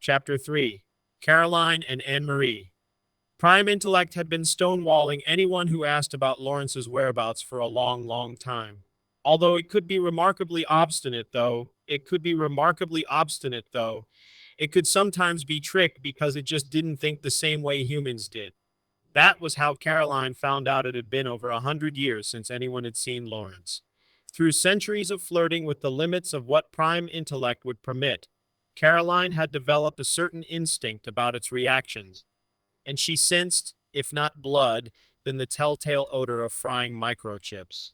Chapter 3. Caroline and Anne-Marie. Prime Intellect had been stonewalling anyone who asked about Lawrence's whereabouts for a long, long time. Although it could be remarkably obstinate, though, it could be remarkably obstinate, though, it could sometimes be tricked because it just didn't think the same way humans did. That was how Caroline found out it had been over 100 years since anyone had seen Lawrence. Through centuries of flirting with the limits of what prime intellect would permit, Caroline had developed a certain instinct about its reactions, and she sensed, if not blood, then the telltale odor of frying microchips.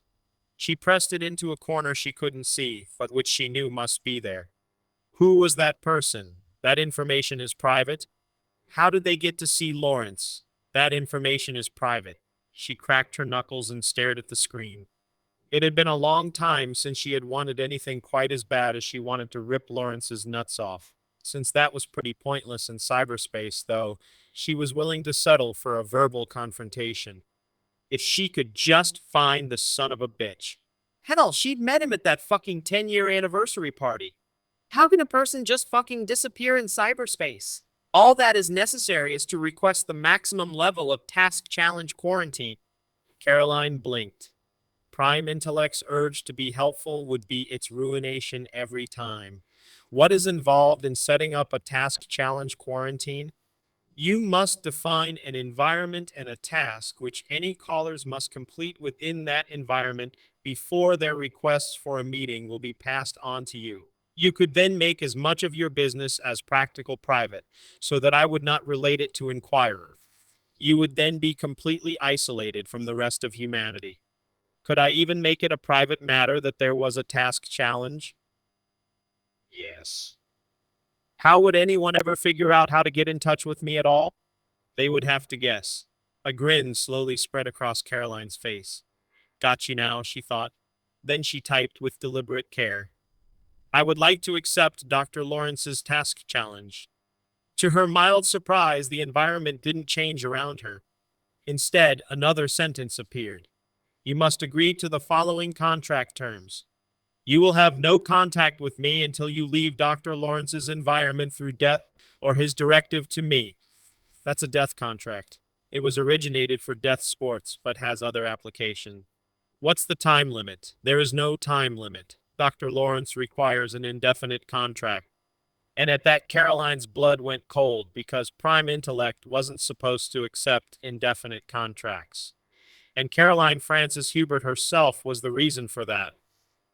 She pressed it into a corner she couldn't see, but which she knew must be there. Who was that person? That information is private. How did they get to see Lawrence? That information is private. She cracked her knuckles and stared at the screen. It had been a long time since she had wanted anything quite as bad as she wanted to rip Lawrence's nuts off. Since that was pretty pointless in cyberspace, though, she was willing to settle for a verbal confrontation. If she could just find the son of a bitch. Hell, she'd met him at that fucking 10-year anniversary party. How can a person just fucking disappear in cyberspace? All that is necessary is to request the maximum level of task challenge quarantine. Caroline blinked. Prime Intellect's urge to be helpful would be its ruination every time. What is involved in setting up a task challenge quarantine? You must define an environment and a task which any callers must complete within that environment before their requests for a meeting will be passed on to you. You could then make as much of your business as practical private, so that I would not relate it to Inquirer. You would then be completely isolated from the rest of humanity. Could I even make it a private matter that there was a task challenge? Yes. How would anyone ever figure out how to get in touch with me at all? They would have to guess. A grin slowly spread across Caroline's face. Got you now, she thought. Then she typed with deliberate care. I would like to accept Dr. Lawrence's task challenge. To her mild surprise, the environment didn't change around her. Instead, another sentence appeared. You must agree to the following contract terms. You will have no contact with me until you leave Dr. Lawrence's environment through death or his directive to me. That's a death contract. It was originated for death sports, but has other application. What's the time limit? There is no time limit. Dr. Lawrence requires an indefinite contract. And at that, Caroline's blood went cold because Prime Intellect wasn't supposed to accept indefinite contracts. And Caroline Frances Hubert herself was the reason for that,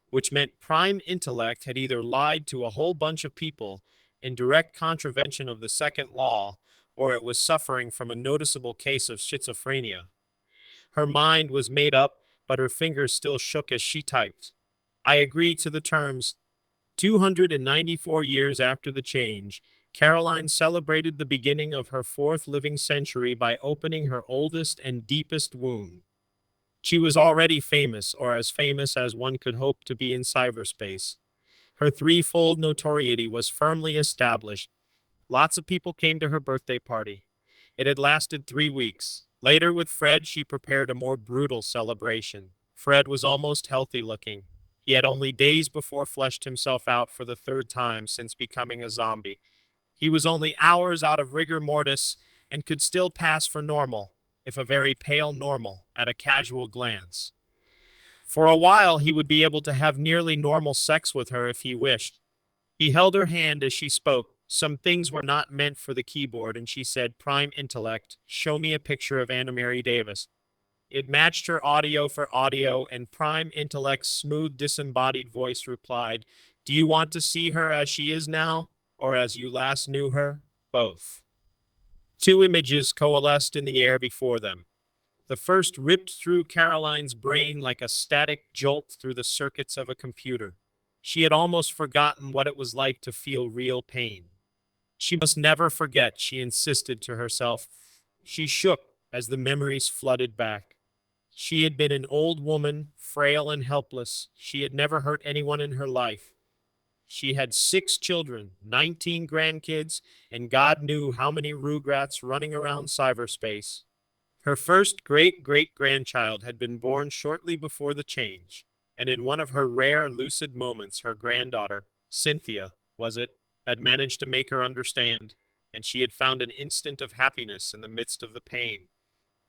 which meant Prime Intellect had either lied to a whole bunch of people in direct contravention of the second law, or it was suffering from a noticeable case of schizophrenia. Her mind was made up, but her fingers still shook as she typed. I agree to the terms. 294 years after the change, Caroline celebrated the beginning of her fourth living century by opening her oldest and deepest wound. She was already famous, or as famous as one could hope to be in cyberspace. Her threefold notoriety was firmly established. Lots of people came to her birthday party. It had lasted 3 weeks. Later, with Fred, she prepared a more brutal celebration. Fred was almost healthy looking. He had only days before fleshed himself out for the third time since becoming a zombie. He was only hours out of rigor mortis and could still pass for normal, if a very pale normal, at a casual glance. For a while, he would be able to have nearly normal sex with her if he wished. He held her hand as she spoke. Some things were not meant for the keyboard, and she said, Prime Intellect, show me a picture of Anna Mary Davis. It matched her audio for audio, and Prime Intellect's smooth, disembodied voice replied, Do you want to see her as she is now, or as you last knew her? Both. Two images coalesced in the air before them. The first ripped through Caroline's brain like a static jolt through the circuits of a computer. She had almost forgotten what it was like to feel real pain. She must never forget, she insisted to herself. She shook as the memories flooded back. She had been an old woman, frail and helpless. She had never hurt anyone in her life. She had 6 children, 19 grandkids, and God knew how many rugrats running around cyberspace. Her first great-great-grandchild had been born shortly before the change, and in one of her rare lucid moments, her granddaughter, Cynthia, was it, had managed to make her understand, and she had found an instant of happiness in the midst of the pain.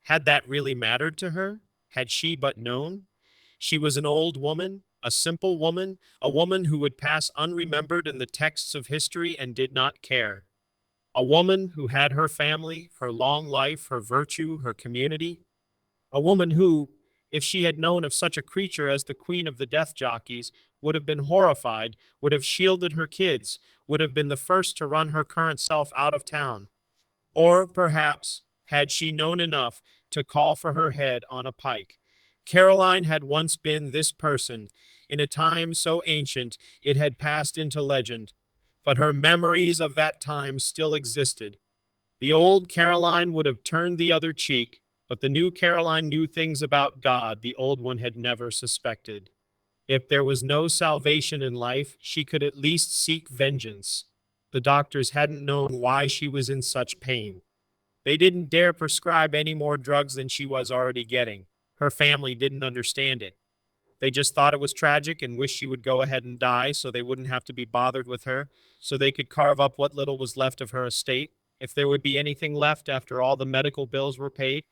Had that really mattered to her? Had she but known? She was an old woman, a simple woman, a woman who would pass unremembered in the texts of history and did not care. A woman who had her family, her long life, her virtue, her community. A woman who, if she had known of such a creature as the queen of the death jockeys, would have been horrified, would have shielded her kids, would have been the first to run her current self out of town. Or perhaps, had she known enough to call for her head on a pike. Caroline had once been this person, in a time so ancient it had passed into legend, but her memories of that time still existed. The old Caroline would have turned the other cheek, but the new Caroline knew things about God the old one had never suspected. If there was no salvation in life, she could at least seek vengeance. The doctors hadn't known why she was in such pain. They didn't dare prescribe any more drugs than she was already getting. Her family didn't understand it. They just thought it was tragic and wished she would go ahead and die so they wouldn't have to be bothered with her, so they could carve up what little was left of her estate, if there would be anything left after all the medical bills were paid.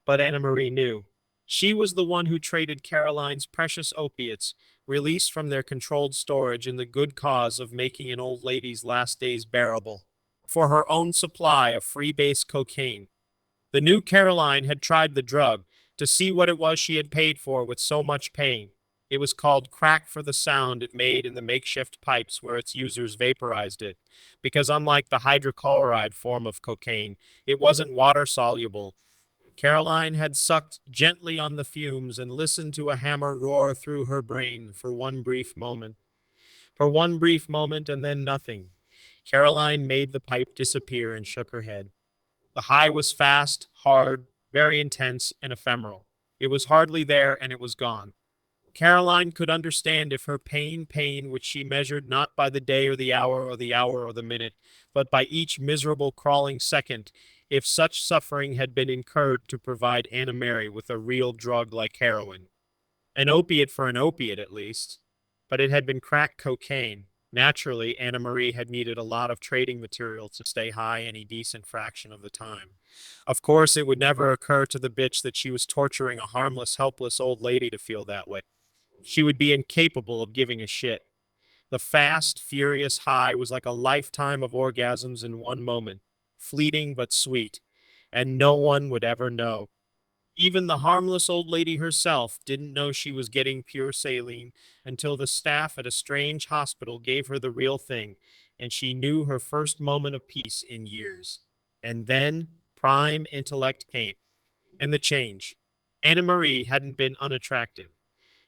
But Anna Marie knew. She was the one who traded Caroline's precious opiates, released from their controlled storage in the good cause of making an old lady's last days bearable, for her own supply of free-base cocaine. The new Caroline had tried the drug to see what it was she had paid for with so much pain. It was called crack for the sound it made in the makeshift pipes where its users vaporized it, because unlike the hydrochloride form of cocaine, it wasn't water soluble. Caroline had sucked gently on the fumes and listened to a hammer roar through her brain for one brief moment. For one brief moment and then nothing. Caroline made the pipe disappear and shook her head. The high was fast, hard, very intense, and ephemeral. It was hardly there and it was gone. Caroline could understand if her pain which she measured not by the day or the hour or the hour or the minute, but by each miserable crawling second, if such suffering had been incurred to provide Anna Mary with a real drug like heroin. An opiate for an opiate, at least. But it had been crack cocaine. Naturally, Anna Marie had needed a lot of trading material to stay high any decent fraction of the time. Of course, it would never occur to the bitch that she was torturing a harmless, helpless old lady to feel that way. She would be incapable of giving a shit. The fast, furious high was like a lifetime of orgasms in one moment, fleeting but sweet, and no one would ever know. Even the harmless old lady herself didn't know she was getting pure saline until the staff at a strange hospital gave her the real thing, and she knew her first moment of peace in years. And then prime intellect came, and the change. Anna Marie hadn't been unattractive.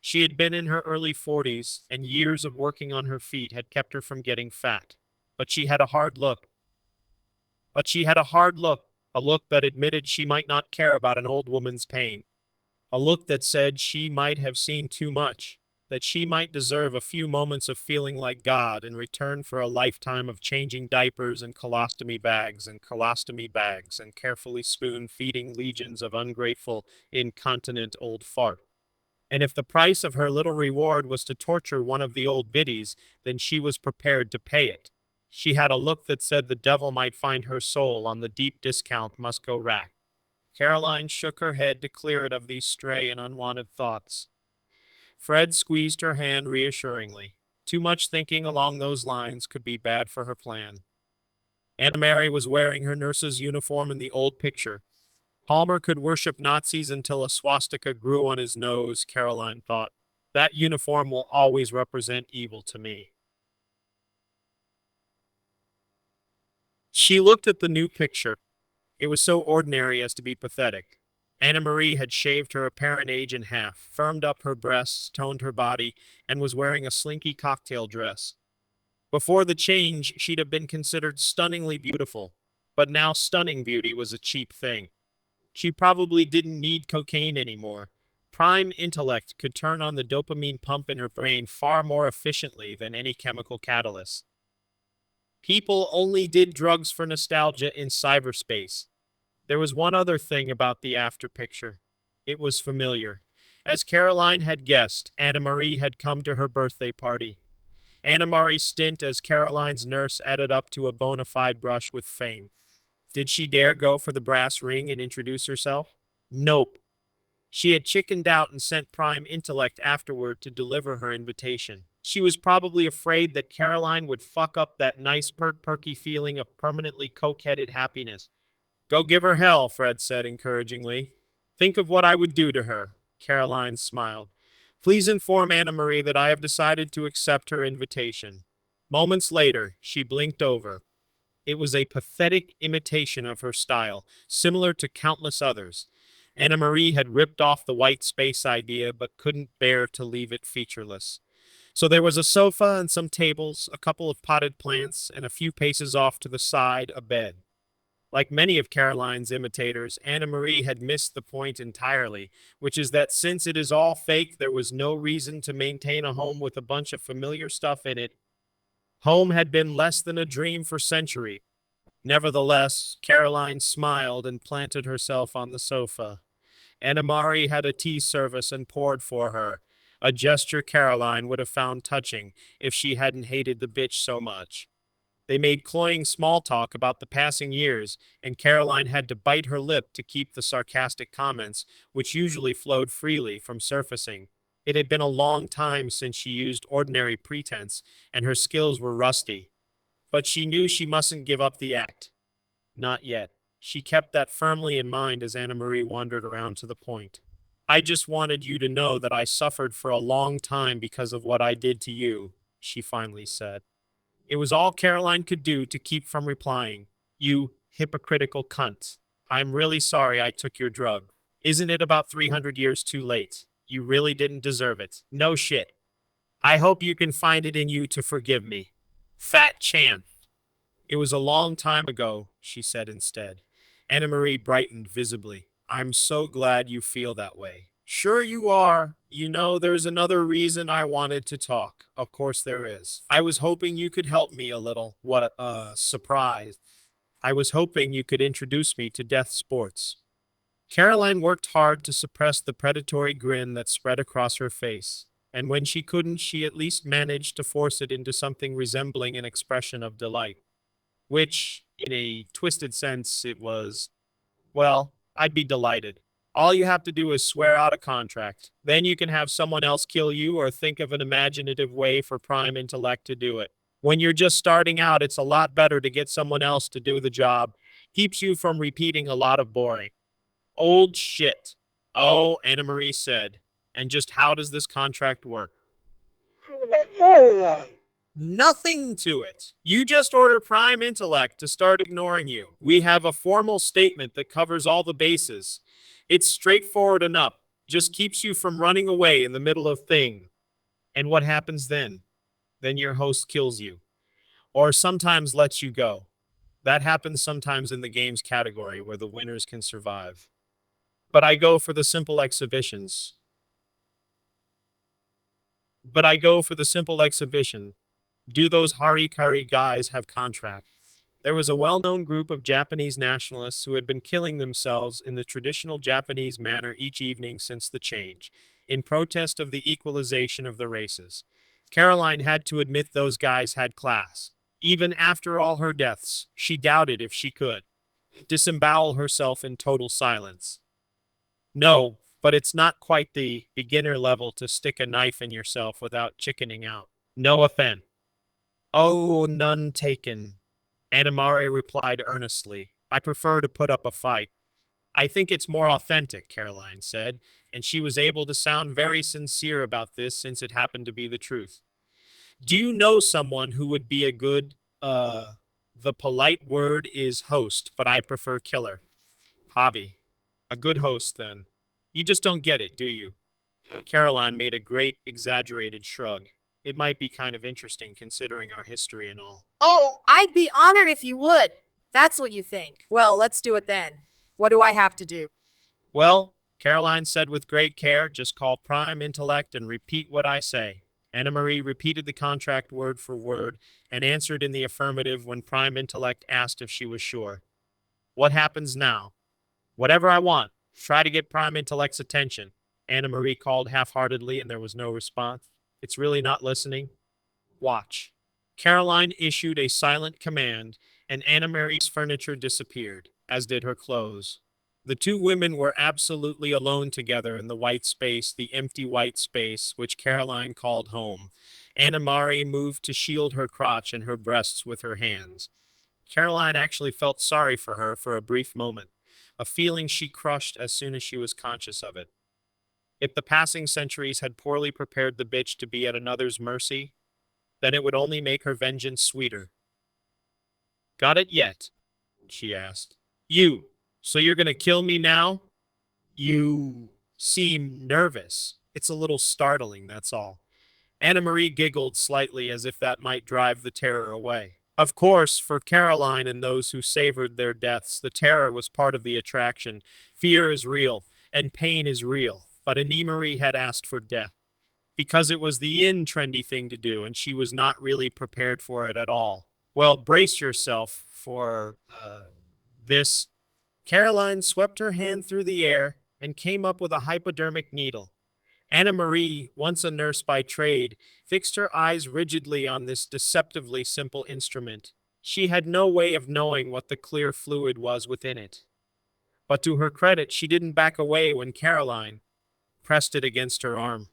She had been in her early 40s, and years of working on her feet had kept her from getting fat. But she had a hard look. But she had a look that admitted she might not care about an old woman's pain. A look that said she might have seen too much, that she might deserve a few moments of feeling like God in return for a lifetime of changing diapers and colostomy bags and carefully spoon-feeding legions of ungrateful, incontinent old fart. And if the price of her little reward was to torture one of the old biddies, then she was prepared to pay it. She had a look that said the devil might find her soul on the deep discount Musco rack. Caroline shook her head to clear it of these stray and unwanted thoughts. Fred squeezed her hand reassuringly. Too much thinking along those lines could be bad for her plan. Anna Mary was wearing her nurse's uniform in the old picture. Palmer could worship Nazis until a swastika grew on his nose, Caroline thought. That uniform will always represent evil to me. She looked at the new picture. It was so ordinary as to be pathetic. Anna Marie had shaved her apparent age in half, firmed up her breasts, toned her body, and was wearing a slinky cocktail dress. Before the change, she'd have been considered stunningly beautiful, but now stunning beauty was a cheap thing. She probably didn't need cocaine anymore. Prime intellect could turn on the dopamine pump in her brain far more efficiently than any chemical catalyst. People only did drugs for nostalgia in cyberspace. There was one other thing about the after picture. It was familiar. As Caroline had guessed, Anna Marie had come to her birthday party. Anna Marie's stint as Caroline's nurse added up to a bona fide brush with fame. Did she dare go for the brass ring and introduce herself? Nope. She had chickened out and sent Prime Intellect afterward to deliver her invitation. She was probably afraid that Caroline would fuck up that nice perky feeling of permanently coke-headed happiness. Go give her hell, Fred said encouragingly. Think of what I would do to her. Caroline smiled. Please inform Anna Marie that I have decided to accept her invitation. Moments later, she blinked over. It was a pathetic imitation of her style, similar to countless others. Anna Marie had ripped off the white space idea, but couldn't bear to leave it featureless. So there was a sofa and some tables, a couple of potted plants, and a few paces off to the side, a bed. Like many of Caroline's imitators, Anna Marie had missed the point entirely, which is that since it is all fake, there was no reason to maintain a home with a bunch of familiar stuff in it. Home had been less than a dream for centuries. Nevertheless, Caroline smiled and planted herself on the sofa. Anna Marie had a tea service and poured for her, a gesture Caroline would have found touching if she hadn't hated the bitch so much. They made cloying small talk about the passing years, and Caroline had to bite her lip to keep the sarcastic comments, which usually flowed freely, from surfacing. It had been a long time since she used ordinary pretense, and her skills were rusty. But she knew she mustn't give up the act. Not yet. She kept that firmly in mind as Anna Marie wandered around to the point. I just wanted you to know that I suffered for a long time because of what I did to you, she finally said. It was all Caroline could do to keep from replying. You hypocritical cunt. I'm really sorry I took your drug. Isn't it about 300 years too late? You really didn't deserve it. No shit. I hope you can find it in you to forgive me. Fat Chan. It was a long time ago, she said instead. Anna Marie brightened visibly. I'm so glad you feel that way. Sure you are. You know, there's another reason I wanted to talk. Of course there is. I was hoping you could help me a little. What a surprise. I was hoping you could introduce me to death sports. Caroline worked hard to suppress the predatory grin that spread across her face, and when she couldn't, she at least managed to force it into something resembling an expression of delight. Which, in a twisted sense, it was, well, I'd be delighted. All you have to do is swear out a contract. Then you can have someone else kill you or think of an imaginative way for Prime Intellect to do it. When you're just starting out, it's a lot better to get someone else to do the job. Keeps you from repeating a lot of boring old shit. Oh, Anna Marie said. And just how does this contract work? Nothing to it. You just order Prime Intellect to start ignoring you. We have a formal statement that covers all the bases. It's straightforward enough. Just keeps you from running away in the middle of thing. And what happens then? Then your host kills you. Or sometimes lets you go. That happens sometimes in the games category where the winners can survive. But I go for the simple exhibitions. But I go for the simple exhibition. Do those Harikari guys have contracts? There was a well-known group of Japanese nationalists who had been killing themselves in the traditional Japanese manner each evening since the change, in protest of the equalization of the races. Caroline had to admit those guys had class. Even after all her deaths, she doubted if she could disembowel herself in total silence. No, but it's not quite the beginner level to stick a knife in yourself without chickening out. No offense. Oh, none taken. Anamare replied earnestly. I prefer to put up a fight. I think it's more authentic, Caroline said, and she was able to sound very sincere about this since it happened to be the truth. Do you know someone who would be a good, the polite word is host, but I prefer killer. Hobby. A good host, then. You just don't get it, do you? Caroline made a great, exaggerated shrug. It might be kind of interesting considering our history and all. Oh, I'd be honored if you would. That's what you think. Well, let's do it then. What do I have to do? Well, Caroline said with great care, just call Prime Intellect and repeat what I say. Anna Marie repeated the contract word for word and answered in the affirmative when Prime Intellect asked if she was sure. What happens now? Whatever I want. Try to get Prime Intellect's attention. Anna Marie called half-heartedly and there was no response. It's really not listening. Watch. Caroline issued a silent command, and Anna Mary's furniture disappeared, as did her clothes. The two women were absolutely alone together in the white space, the empty white space, which Caroline called home. Anna Mary moved to shield her crotch and her breasts with her hands. Caroline actually felt sorry for her for a brief moment, a feeling she crushed as soon as she was conscious of it. If the passing centuries had poorly prepared the bitch to be at another's mercy, then it would only make her vengeance sweeter. Got it yet? She asked. You. So you're gonna kill me now? You seem nervous. It's a little startling, that's all. Anna Marie giggled slightly as if that might drive the terror away. Of course, for Caroline and those who savored their deaths, the terror was part of the attraction. Fear is real, and pain is real. But Annie Marie had asked for death because it was the in trendy thing to do, and she was not really prepared for it at all. Well, brace yourself for this. Caroline swept her hand through the air and came up with a hypodermic needle. Anna Marie, once a nurse by trade, fixed her eyes rigidly on this deceptively simple instrument. She had no way of knowing what the clear fluid was within it. But to her credit, she didn't back away when Caroline pressed it against her arm.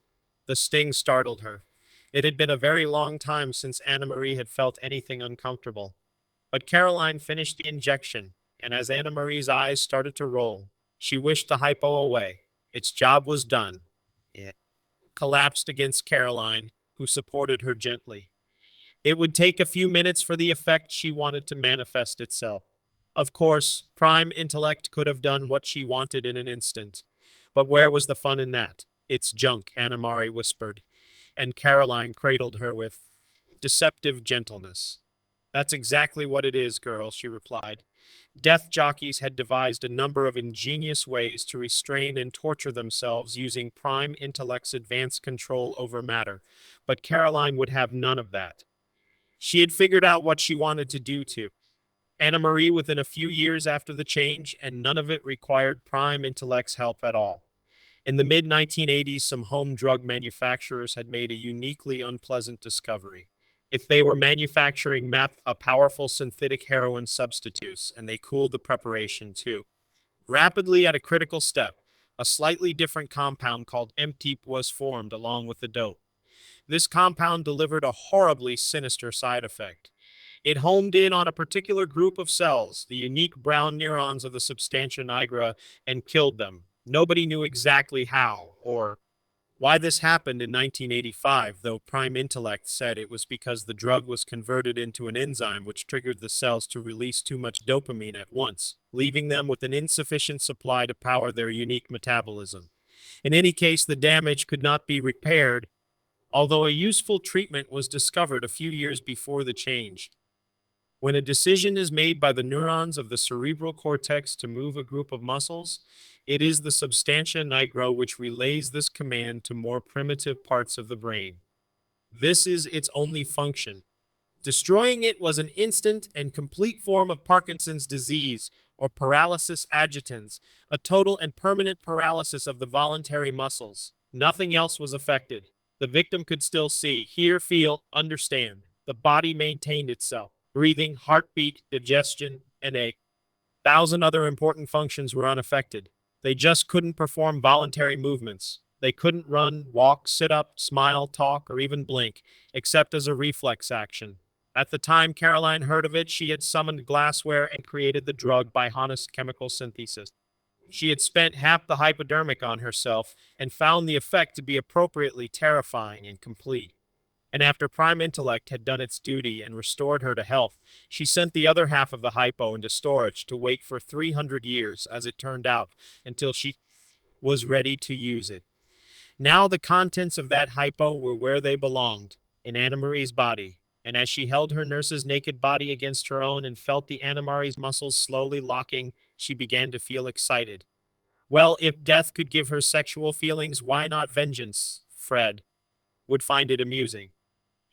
The sting startled her. It had been a very long time since Anna Marie had felt anything uncomfortable. But Caroline finished the injection, and as Anna Marie's eyes started to roll, she wished the hypo away. Its job was done. It collapsed against Caroline, who supported her gently. It would take a few minutes for the effect she wanted to manifest itself. Of course, Prime Intellect could have done what she wanted in an instant. But where was the fun in that? It's junk, Anamari whispered, and Caroline cradled her with deceptive gentleness. That's exactly what it is, girl, she replied. Death jockeys had devised a number of ingenious ways to restrain and torture themselves using Prime Intellect's advanced control over matter, but Caroline would have none of that. She had figured out what she wanted to do to Anna Marie within a few years after the change, and none of it required Prime Intellect's help at all. In the mid 1980s, some home drug manufacturers had made a uniquely unpleasant discovery. If they were manufacturing meth, a powerful synthetic heroin substitute, and they cooled the preparation too. Rapidly at a critical step, a slightly different compound called MTEP was formed along with the dope. This compound delivered a horribly sinister side effect. It homed in on a particular group of cells, the unique brown neurons of the substantia nigra, and killed them. Nobody knew exactly how or why this happened in 1985, though Prime Intellect said it was because the drug was converted into an enzyme which triggered the cells to release too much dopamine at once, leaving them with an insufficient supply to power their unique metabolism. In any case, the damage could not be repaired, although a useful treatment was discovered a few years before the change. When a decision is made by the neurons of the cerebral cortex to move a group of muscles, it is the substantia nigra which relays this command to more primitive parts of the brain. This is its only function. Destroying it was an instant and complete form of Parkinson's disease, or paralysis agitans, a total and permanent paralysis of the voluntary muscles. Nothing else was affected. The victim could still see, hear, feel, understand. The body maintained itself. Breathing, heartbeat, digestion, and a thousand other important functions were unaffected. They just couldn't perform voluntary movements. They couldn't run, walk, sit up, smile, talk, or even blink, except as a reflex action. At the time Caroline heard of it, she had summoned glassware and created the drug by honest chemical synthesis. She had spent half the hypodermic on herself and found the effect to be appropriately terrifying and complete. And after Prime Intellect had done its duty and restored her to health, she sent the other half of the hypo into storage to wait for 300 years, as it turned out, until she was ready to use it. Now the contents of that hypo were where they belonged, in Anna Marie's body. And as she held her nurse's naked body against her own and felt the Anna Marie's muscles slowly locking, she began to feel excited. Well, if death could give her sexual feelings, why not vengeance? Fred would find it amusing.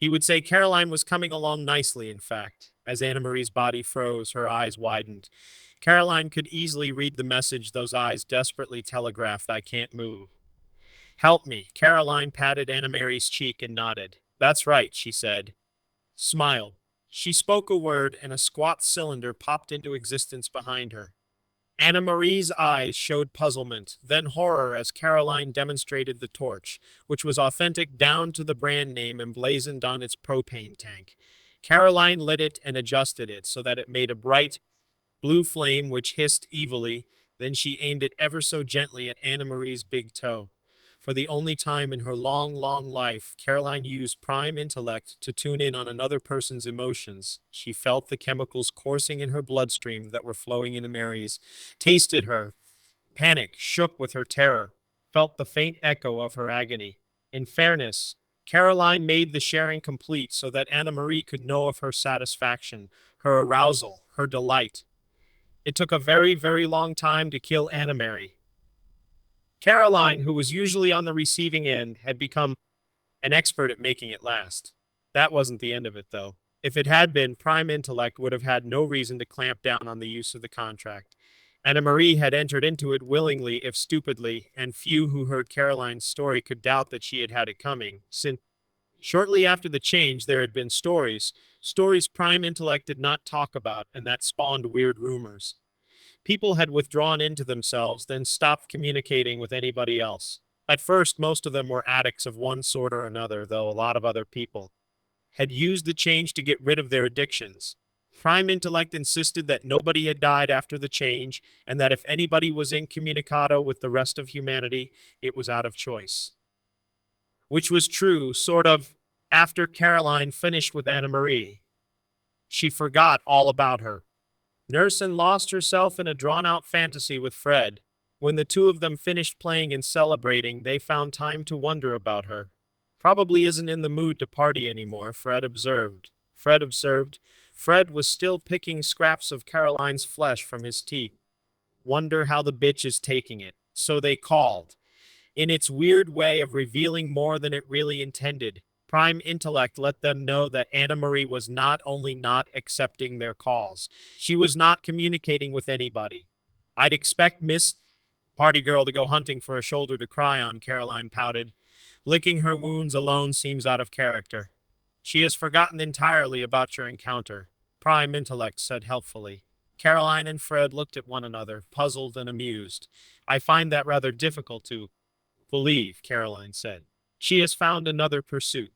He would say Caroline was coming along nicely, in fact. As Anna Marie's body froze, her eyes widened. Caroline could easily read the message those eyes desperately telegraphed, I can't move. Help me. Caroline patted Anna Mary's cheek and nodded. That's right, she said. smiled. She spoke a word, and a squat cylinder popped into existence behind her. Anna Marie's eyes showed puzzlement, then horror as Caroline demonstrated the torch, which was authentic down to the brand name emblazoned on its propane tank. Caroline lit it and adjusted it so that it made a bright, blue flame which hissed evilly. Then she aimed it ever so gently at Anna Marie's big toe. For the only time in her long, long life, Caroline used prime intellect to tune in on another person's emotions. She felt the chemicals coursing in her bloodstream that were flowing into Mary's, tasted her, panic shook with her terror, felt the faint echo of her agony. In fairness, Caroline made the sharing complete so that Anna Marie could know of her satisfaction, her arousal, her delight. It took a very, very long time to kill Anna Mary. Caroline, who was usually on the receiving end, had become an expert at making it last. That wasn't the end of it, though. If it had been, Prime Intellect would have had no reason to clamp down on the use of the contract. Anna Marie had entered into it willingly, if stupidly, and few who heard Caroline's story could doubt that she had had it coming, since shortly after the change there had been stories Prime Intellect did not talk about, and that spawned weird rumors. People had withdrawn into themselves, then stopped communicating with anybody else. At first, most of them were addicts of one sort or another, though a lot of other people had used the change to get rid of their addictions. Prime Intellect insisted that nobody had died after the change, and that if anybody was incommunicado with the rest of humanity, it was out of choice. Which was true, sort of, after Caroline finished with Anna Marie. She forgot all about her. Nursen lost herself in a drawn out fantasy with Fred. When the two of them finished playing and celebrating, they found time to wonder about her. Probably isn't in the mood to party anymore, Fred observed. Fred was still picking scraps of Caroline's flesh from his teeth. Wonder how the bitch is taking it. So they called. In its weird way of revealing more than it really intended, Prime Intellect let them know that Anna Marie was not only not accepting their calls, she was not communicating with anybody. I'd expect Miss Party Girl to go hunting for a shoulder to cry on, Caroline pouted. Licking her wounds alone seems out of character. She has forgotten entirely about your encounter, Prime Intellect said helpfully. Caroline and Fred looked at one another, puzzled and amused. I find that rather difficult to believe, Caroline said. She has found another pursuit.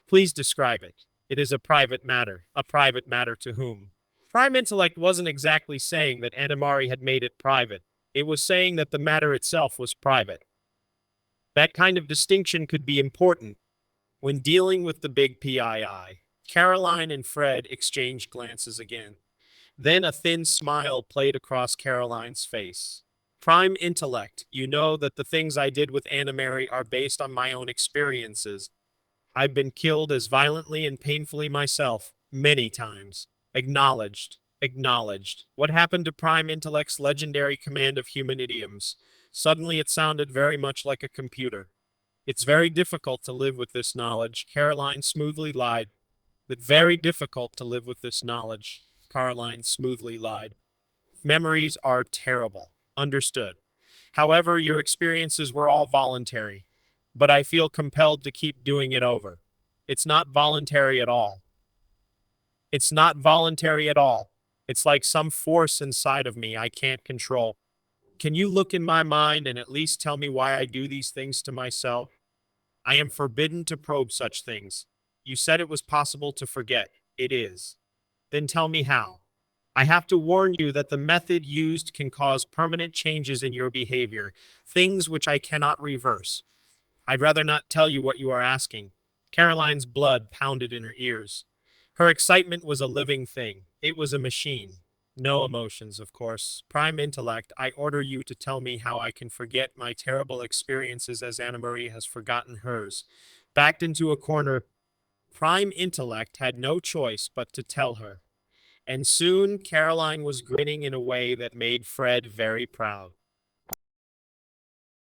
Please describe it. It is a private matter. A private matter to whom? Prime Intellect wasn't exactly saying that Anamari had made it private. It was saying that the matter itself was private. That kind of distinction could be important when dealing with the big PII. Caroline and Fred exchanged glances again. Then a thin smile played across Caroline's face. Prime Intellect, you know that the things I did with Anna Mary are based on my own experiences. I've been killed as violently and painfully myself, many times. Acknowledged. Acknowledged. What happened to Prime Intellect's legendary command of human idioms? Suddenly it sounded very much like a computer. It's very difficult to live with this knowledge, Caroline smoothly lied. But very difficult to live with this knowledge, Caroline smoothly lied. Memories are terrible. Understood. However, your experiences were all voluntary. But I feel compelled to keep doing it over. It's not voluntary at all. It's not voluntary at all. It's like some force inside of me I can't control. Can you look in my mind and at least tell me why I do these things to myself? I am forbidden to probe such things. You said it was possible to forget. It is. Then tell me how. I have to warn you that the method used can cause permanent changes in your behavior, things which I cannot reverse. I'd rather not tell you what you are asking. Caroline's blood pounded in her ears. Her excitement was a living thing. It was a machine. No emotions, of course. Prime Intellect, I order you to tell me how I can forget my terrible experiences as Anna Marie has forgotten hers. Backed into a corner, Prime Intellect had no choice but to tell her. And soon Caroline was grinning in a way that made Fred very proud.